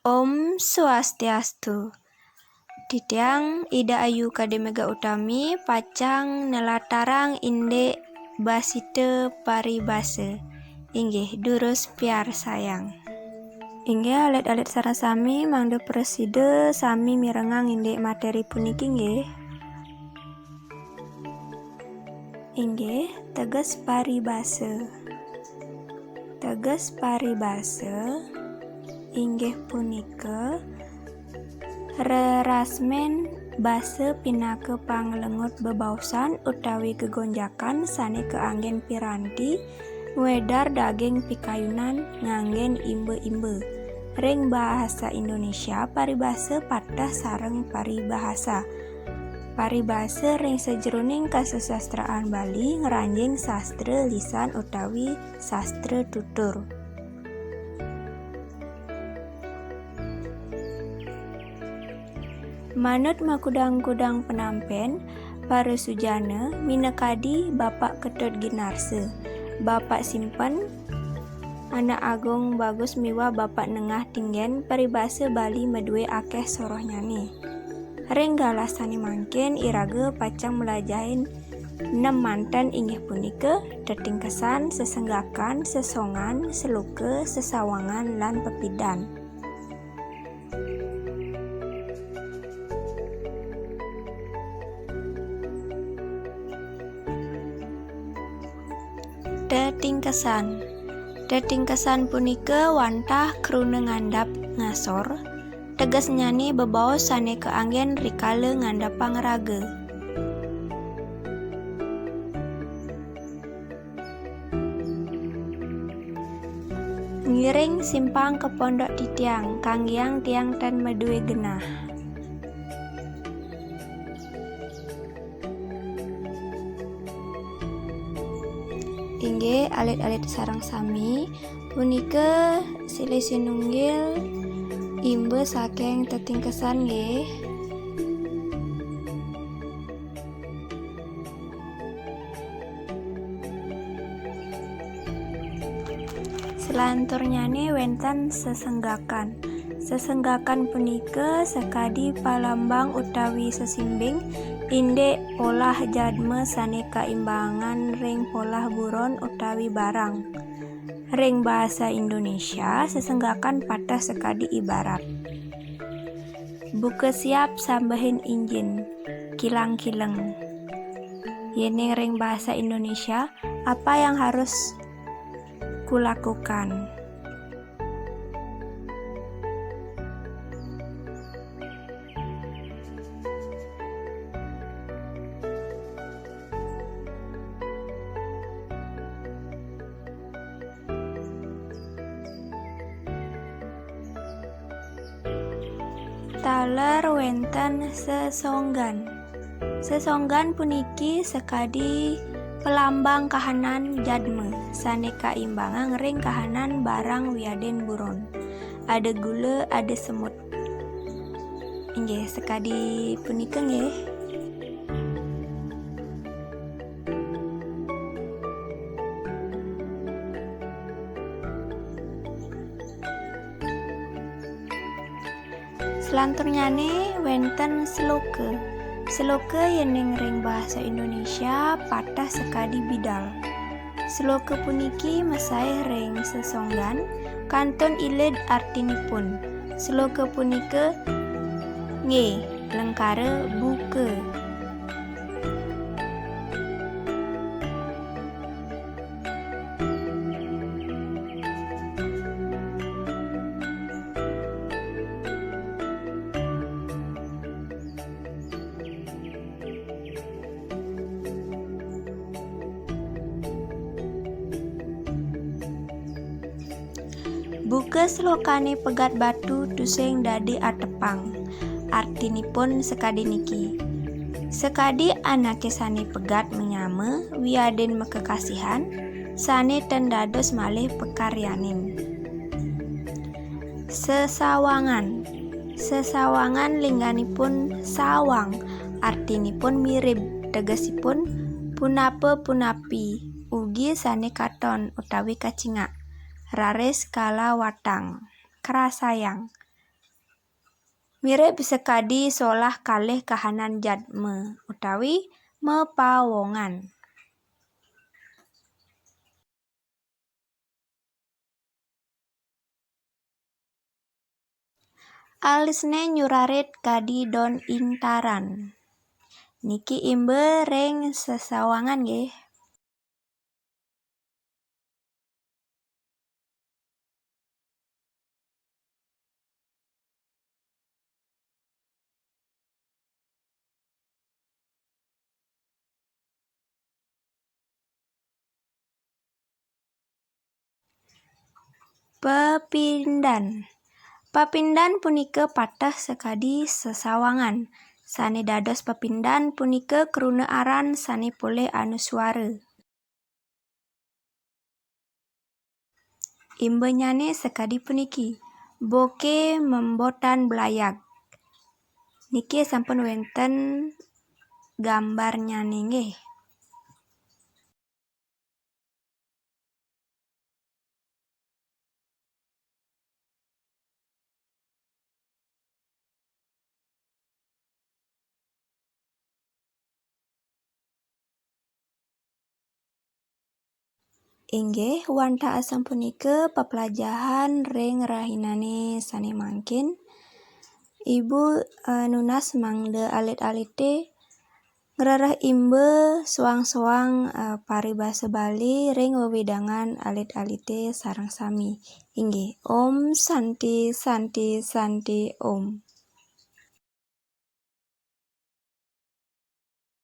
Om Swastiastu. Titiang Ida Ayu Kademega Utami pacang nelatarang inde basite paribase. Inggih durus piar sayang. Inggih alit-alit sarasami mangde preside sami mirengang inde materi puniki inggih. Inggih teges paribase. Teges paribase inggih punika rerasmen base pinake panglengut bebaosan utawi gegonjakan sane keanggen piranti ngwedar daging pikayunan nganggen imbe-imbe. Ring bahasa Indonesia paribase patah sareng paribahasa. Paribase ring sejeroning kasusastraan Bali ngranjing sastra lisan utawi sastra tutur. Manut makudang-kudang penampen, para sujana minekadi Bapak Ketut Ginarse, Bapak Simpen, Anak Agung Bagus miwa Bapak Nengah Tinggen paribase Bali medue akeh sorohnyane. Ring galasane mangkin irage pacang melajahin 6 manten inggih punika tetingkesan, sesenggakan, sesongan, seluke, sesawangan, lan pepidan. Tetingkesan punika wantah kruna ngandhap ngasor, teges nyane bebaos sane keanggen rikale ngandhap pangraga. Ngiring simpang ke pondok titiang, kanggiang tiang ten medue genah. Inggih alit-alit sarang sami punika silih sinunggil imbe saking tetingkesan nggih. Selanturnyane wenten sesenggakan. Sesenggakan punika sekadi palambang utawi sesimbing inde polah jadme sane kaimbangan ring polah buron utawi barang. Ring bahasa Indonesia sesenggakan patah sekadi ibarat buka siap sambahin injin kilang-kileng. Yene ring bahasa Indonesia apa yang harus kulakukan? Taler wenten sesonggan. Sesonggan puniki sekadi pelambang kahanan jadme sane kaimbangan ring kahanan barang wiaden buron. Ada gula, ada semut. Inggih sekadi punika nggih. Selanturnyane wenten seloke. Seloke yening ring bahasa Indonesia patah sekadi bidal. Seloke puniki mesai ring sesonggan kantun ilid artinipun. Seloke punika nggih lengkare buke. Buke selokane pegat batu tusing dadi atepang. Artinipun sekadi niki. Sekadi anake sane pegat menyame wiaden mekekasihan sane tendados malih pekaryanin. Sesawangan. Sesawangan lingganipun sawang. Artinipun mirip tegesipun punape-punapi ugi sane katon utawi kacingak. Raris kala watang, krasayang, Mirip sekadi solah kalih kahanan jadme utawi mepawongan. Alisne nyurarit kadi Don Intaran. Niki imbe reng sesawangan nggih. Pepindhan. Papindhan punika patah sekadi sesawangan. Sane dados pepindhan punika kruna aran sane pole anuswara. Imbenyane sekadi puniki. Boke membotan belayag. Niki sampun wenten gambarnyane nggih. Inggih wanta asam punika pepelajahan ring rahinane sane mangkin. Ibu nunas mangde alit-alite ngrereh imbe soang-soang paribasa Bali ring wewidangan alit-alite sareng sami. Inggih, Om Santi Santi Santi Om.